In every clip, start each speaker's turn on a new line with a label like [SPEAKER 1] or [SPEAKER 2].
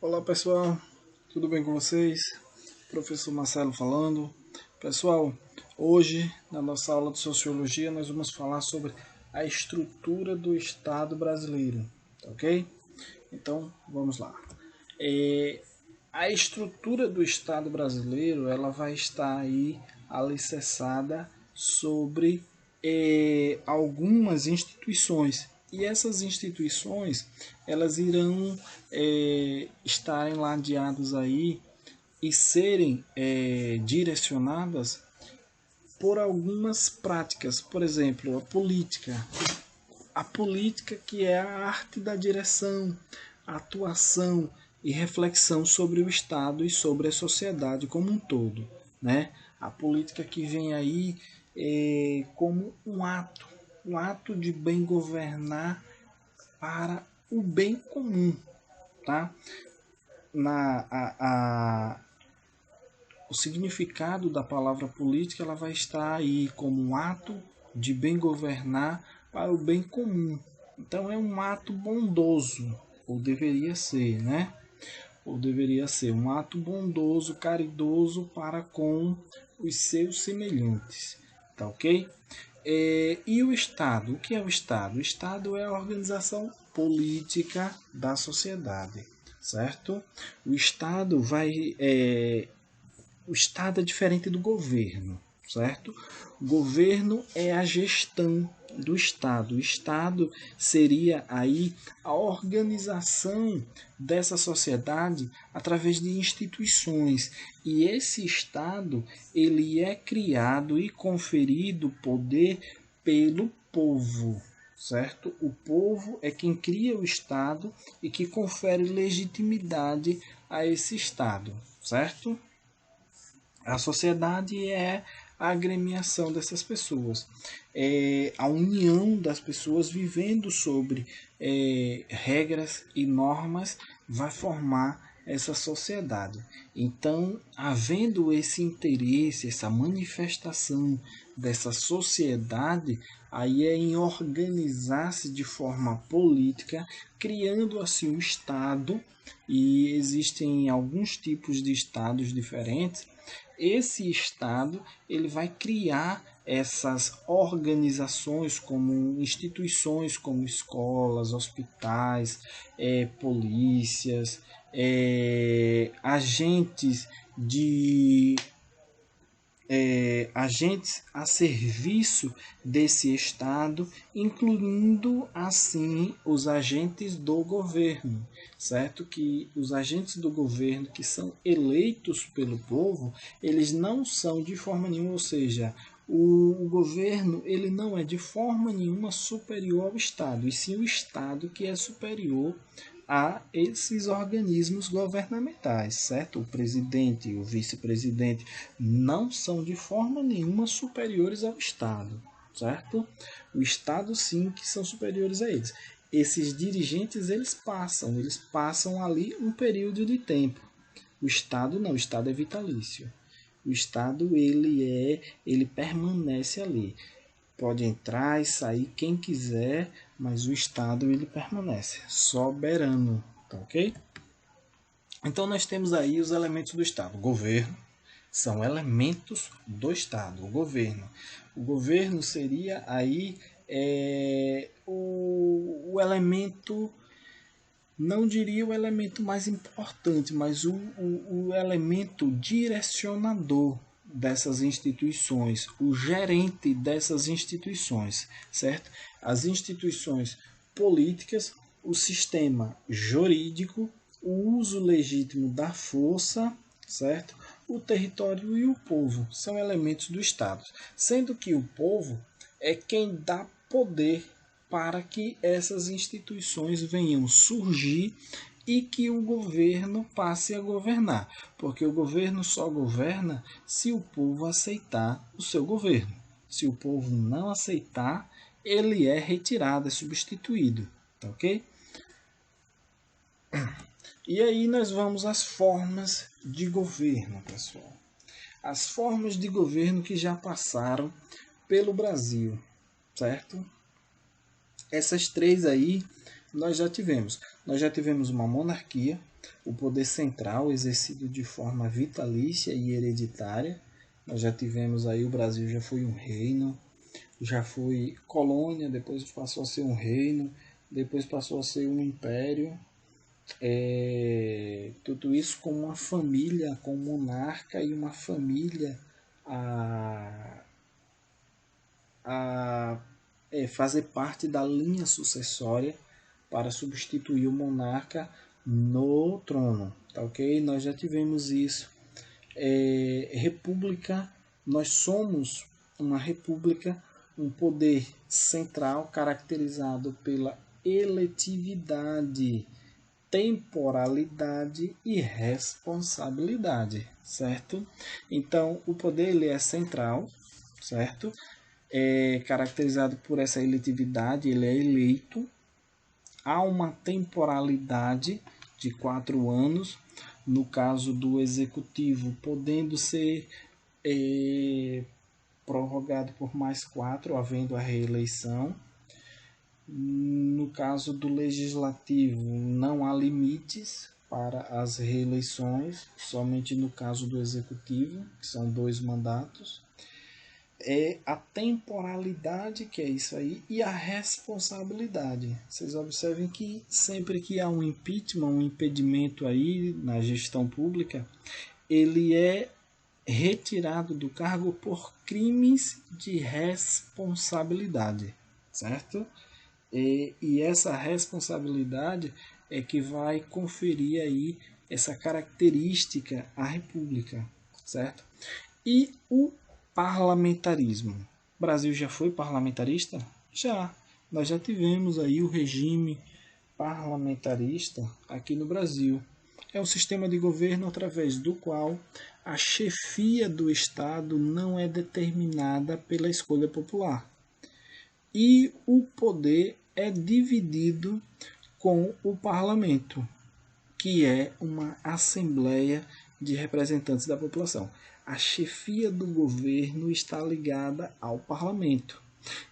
[SPEAKER 1] Olá pessoal, tudo bem com vocês? Professor Marcelo falando. Pessoal, hoje na nossa aula de Sociologia nós vamos falar sobre a estrutura do Estado brasileiro, tá ok? Então vamos lá. A estrutura do Estado brasileiro ela vai estar aí alicerçada sobre algumas instituições, e essas instituições elas irão estarem ladeadas aí e serem direcionadas por algumas práticas. Por exemplo, a política que é a arte da direção, atuação e reflexão sobre o Estado e sobre a sociedade como um todo, né? A política que vem aí como um ato de bem governar para o bem comum, tá? O significado da palavra política ela vai estar aí como um ato de bem governar para o bem comum. Então é um ato bondoso, ou deveria ser, né? Ou deveria ser um ato bondoso, caridoso para com os seus semelhantes, tá ok? E o Estado? O que é o Estado? O Estado é a organização política da sociedade, certo? O Estado o Estado é diferente do governo, certo? O governo é a gestão do Estado. O Estado seria aí a organização dessa sociedade através de instituições. E esse Estado, ele é criado e conferido poder pelo povo, certo? O povo é quem cria o Estado e que confere legitimidade a esse Estado, certo? A sociedade é a agremiação dessas pessoas, é a união das pessoas vivendo sobre regras e normas vai formar essa sociedade. Então, havendo esse interesse, essa manifestação dessa sociedade, aí é em organizar-se de forma política, criando assim o Estado, e existem alguns tipos de estados diferentes. Esse Estado ele vai criar essas organizações como instituições como escolas, hospitais, polícias, agentes de agentes a serviço desse Estado, incluindo assim os agentes do governo, certo? Que os agentes do governo que são eleitos pelo povo, eles não são de forma nenhuma, ou seja, o governo ele não é de forma nenhuma superior ao Estado, e sim o Estado que é superior a esses organismos governamentais, certo? O presidente e o vice-presidente não são de forma nenhuma superiores ao Estado, certo? O Estado sim que são superiores a eles. Esses dirigentes eles passam ali um período de tempo. O Estado não, o Estado é vitalício. O Estado ele permanece ali. Pode entrar e sair quem quiser, mas o Estado ele permanece soberano, tá ok? Então nós temos aí os elementos do Estado. O governo são elementos do Estado. O governo seria aí o elemento, não diria o elemento mais importante, mas o elemento direcionador dessas instituições, o gerente dessas instituições, certo? As instituições políticas, o sistema jurídico, o uso legítimo da força, certo? O território e o povo são elementos do Estado, sendo que o povo é quem dá poder para que essas instituições venham surgir e que o governo passe a governar, porque o governo só governa se o povo aceitar o seu governo. Se o povo não aceitar, ele é retirado, é substituído, tá ok? E aí nós vamos às formas de governo, pessoal. As formas de governo que já passaram pelo Brasil, certo? Essas três aí Nós já tivemos uma monarquia, o poder central exercido de forma vitalícia e hereditária. Nós já tivemos aí, o Brasil já foi um reino, já foi colônia, depois passou a ser um reino, depois passou a ser um império. Tudo isso com uma família, com um monarca e uma família a, fazer parte da linha sucessória para substituir o monarca no trono, tá ok? Nós já tivemos isso. República, nós somos uma república, um poder central caracterizado pela eletividade, temporalidade e responsabilidade, certo? Então, o poder ele é central, certo? É caracterizado por essa eletividade, ele é eleito, há uma temporalidade de 4 anos, no caso do executivo, podendo ser prorrogado por mais 4, havendo a reeleição. No caso do legislativo, não há limites para as reeleições, somente no caso do executivo, que são 2 mandatos. A temporalidade, que é isso aí, e a responsabilidade. Vocês observem que sempre que há um impeachment, um impedimento aí na gestão pública, ele é retirado do cargo por crimes de responsabilidade, certo? E essa responsabilidade é que vai conferir aí essa característica à República, certo? E o parlamentarismo. O Brasil já foi parlamentarista? Já. Nós já tivemos aí o regime parlamentarista aqui no Brasil. É um sistema de governo através do qual a chefia do Estado não é determinada pela escolha popular. E o poder é dividido com o parlamento, que é uma assembleia de representantes da população. A chefia do governo está ligada ao parlamento.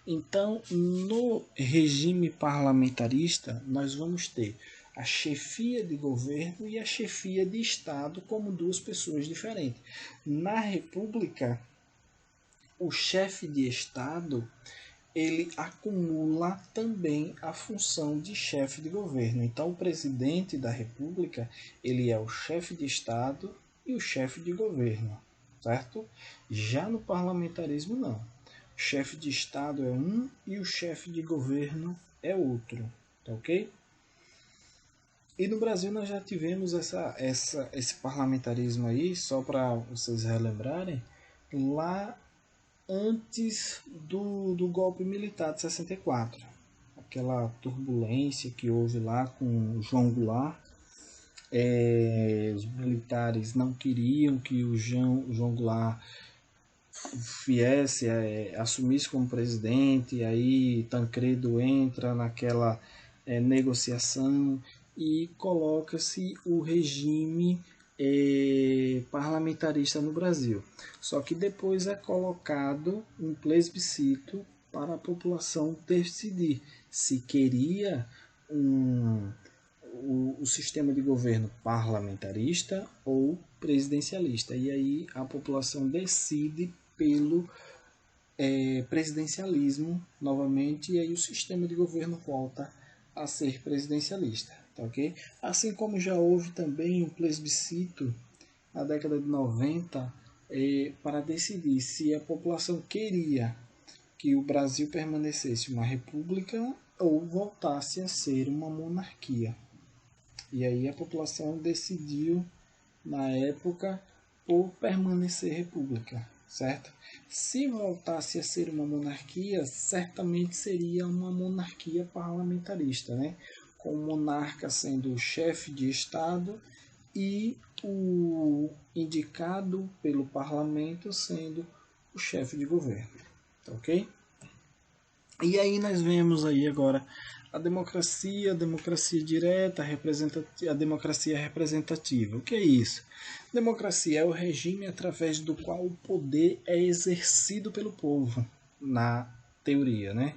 [SPEAKER 1] Então, no regime parlamentarista, nós vamos ter a chefia de governo e a chefia de Estado como 2 pessoas diferentes. Na República, o chefe de Estado ele acumula também a função de chefe de governo. Então, o presidente da República ele é o chefe de Estado e o chefe de governo, certo? Já no parlamentarismo, não. O chefe de Estado é um e o chefe de governo é outro, tá ok? E no Brasil nós já tivemos esse parlamentarismo aí, só para vocês relembrarem, lá antes do golpe militar de 64. Aquela turbulência que houve lá com João Goulart. Os militares não queriam que o João Goulart viesse, assumisse como presidente, aí Tancredo entra naquela negociação e coloca-se o regime parlamentarista no Brasil. Só que depois é colocado um plebiscito para a população decidir se queria o sistema de governo parlamentarista ou presidencialista. E aí a população decide pelo presidencialismo novamente, e aí o sistema de governo volta a ser presidencialista, tá ok? Assim como já houve também um plebiscito na década de 90 para decidir se a população queria que o Brasil permanecesse uma república ou voltasse a ser uma monarquia. E aí a população decidiu, na época, por permanecer república, certo? Se voltasse a ser uma monarquia, certamente seria uma monarquia parlamentarista, né? Com o monarca sendo o chefe de Estado e o indicado pelo parlamento sendo o chefe de governo, tá ok? E aí nós vemos aí agora a democracia direta, a democracia representativa. O que é isso? Democracia é o regime através do qual o poder é exercido pelo povo, na teoria, né?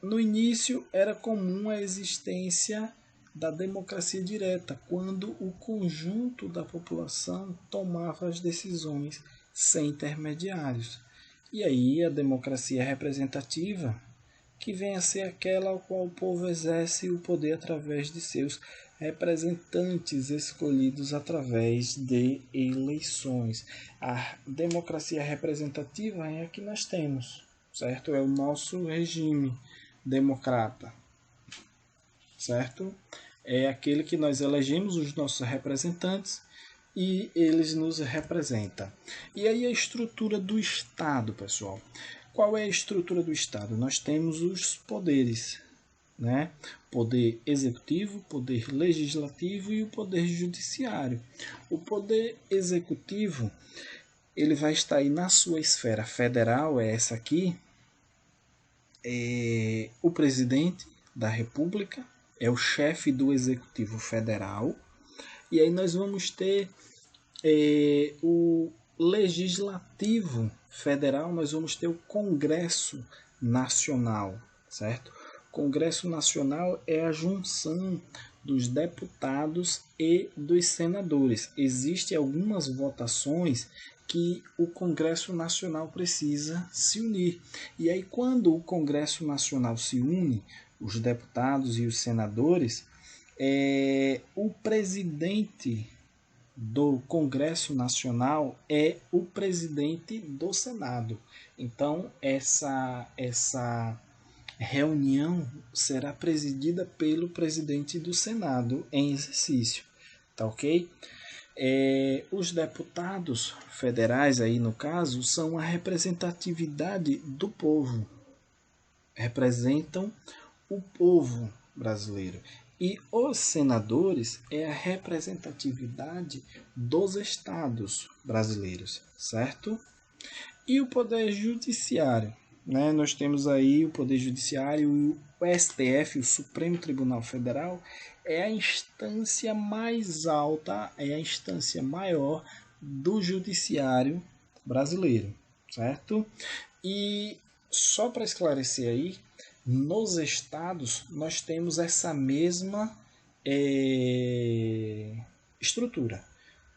[SPEAKER 1] No início era comum a existência da democracia direta, quando o conjunto da população tomava as decisões sem intermediários. E aí a democracia representativa, que vem a ser aquela ao qual o povo exerce o poder através de seus representantes escolhidos através de eleições. A democracia representativa é a que nós temos, certo? É o nosso regime democrata, certo? É aquele que nós elegemos os nossos representantes e eles nos representam. E aí a estrutura do Estado, pessoal. Qual é a estrutura do Estado? Nós temos os poderes, né? Poder executivo, poder legislativo e o poder judiciário. O poder executivo, ele vai estar aí na sua esfera federal, é essa aqui, é o presidente da República, é o chefe do executivo federal. E aí nós vamos ter o legislativo federal, nós vamos ter o Congresso Nacional, certo? Congresso Nacional é a junção dos deputados e dos senadores. Existem algumas votações que o Congresso Nacional precisa se unir. E aí, quando o Congresso Nacional se une, os deputados e os senadores, o presidente do Congresso Nacional é o presidente do Senado. Então, essa reunião será presidida pelo presidente do Senado em exercício. Tá ok? Os deputados federais, aí no caso, são a representatividade do povo. Representam o povo brasileiro. E os senadores é a representatividade dos estados brasileiros, certo? E o poder judiciário, né? Nós temos aí o poder judiciário, o STF, o Supremo Tribunal Federal, é a instância mais alta, é a instância maior do judiciário brasileiro, certo? E só para esclarecer aí, nos estados nós temos essa mesma estrutura.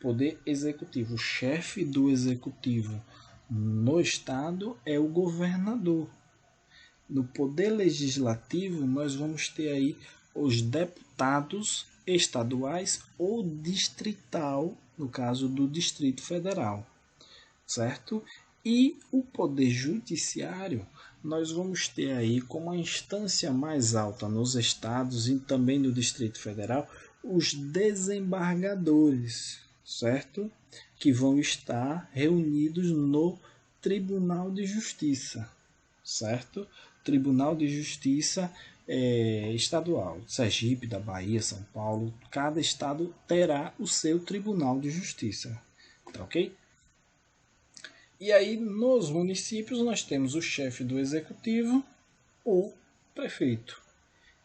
[SPEAKER 1] Poder executivo, o chefe do executivo no estado é o governador. No poder legislativo nós vamos ter aí os deputados estaduais ou distrital, no caso do Distrito Federal, certo? E o poder judiciário nós vamos ter aí como a instância mais alta nos estados e também no Distrito Federal os desembargadores, certo? Que vão estar reunidos no Tribunal de Justiça, certo? Tribunal de Justiça estadual, Sergipe, da Bahia, São Paulo, cada estado terá o seu Tribunal de Justiça, tá ok? E aí, nos municípios, nós temos o chefe do executivo, o prefeito,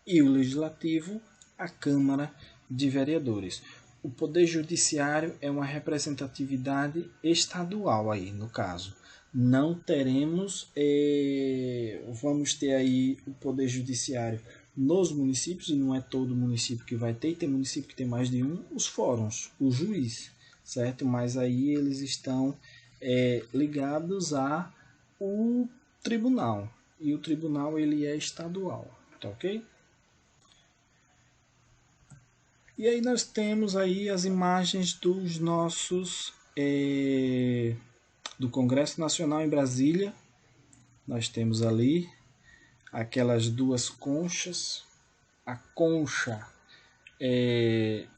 [SPEAKER 1] e o legislativo, a Câmara de Vereadores. O poder judiciário é uma representatividade estadual aí, no caso. Não teremos, vamos ter aí o poder judiciário nos municípios, e não é todo município que vai ter, tem município que tem mais de um, os fóruns, o juiz, certo? Mas aí eles estão ligados a o tribunal, e o tribunal ele é estadual, tá ok? E aí nós temos aí as imagens dos nossos do Congresso Nacional em Brasília. Nós temos ali aquelas duas conchas, a concha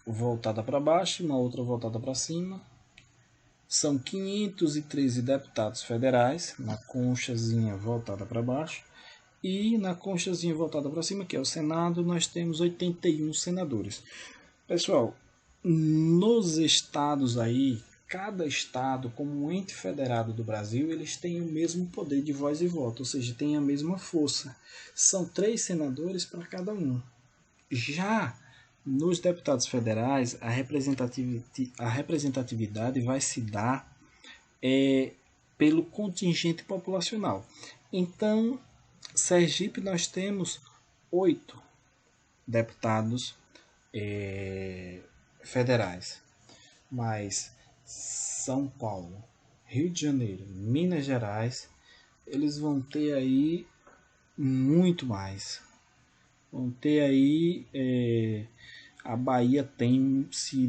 [SPEAKER 1] voltada para baixo, uma outra voltada para cima. São 513 deputados federais na conchazinha voltada para baixo, e na conchazinha voltada para cima, que é o Senado, nós temos 81 senadores. Pessoal, nos estados aí, cada estado, como um ente federado do Brasil, eles têm o mesmo poder de voz e voto, ou seja, têm a mesma força. São 3 senadores para cada um. Já nos deputados federais, a representatividade vai se dar pelo contingente populacional. Então, Sergipe nós temos 8 deputados federais, mas São Paulo, Rio de Janeiro, Minas Gerais, eles vão ter aí muito mais. Vão ter aí a Bahia tem, se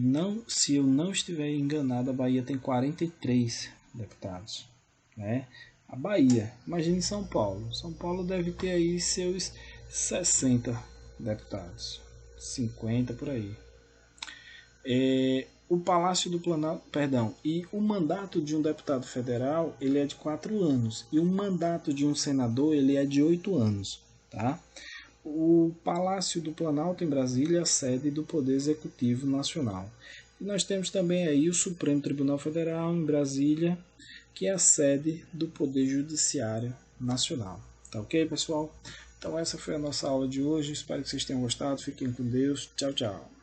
[SPEAKER 1] eu não estiver enganado, a Bahia tem 43 deputados, né? A Bahia, imagine São Paulo. São Paulo deve ter aí seus 60 deputados, 50 por aí. O Palácio do Planalto, perdão, e o mandato de um deputado federal, ele é de 4 anos, e o mandato de um senador, ele é de 8 anos, tá? O Palácio do Planalto em Brasília é a sede do Poder Executivo Nacional. E nós temos também aí o Supremo Tribunal Federal em Brasília, que é a sede do Poder Judiciário Nacional. Tá ok, pessoal? Então essa foi a nossa aula de hoje. Espero que vocês tenham gostado. Fiquem com Deus. Tchau, tchau.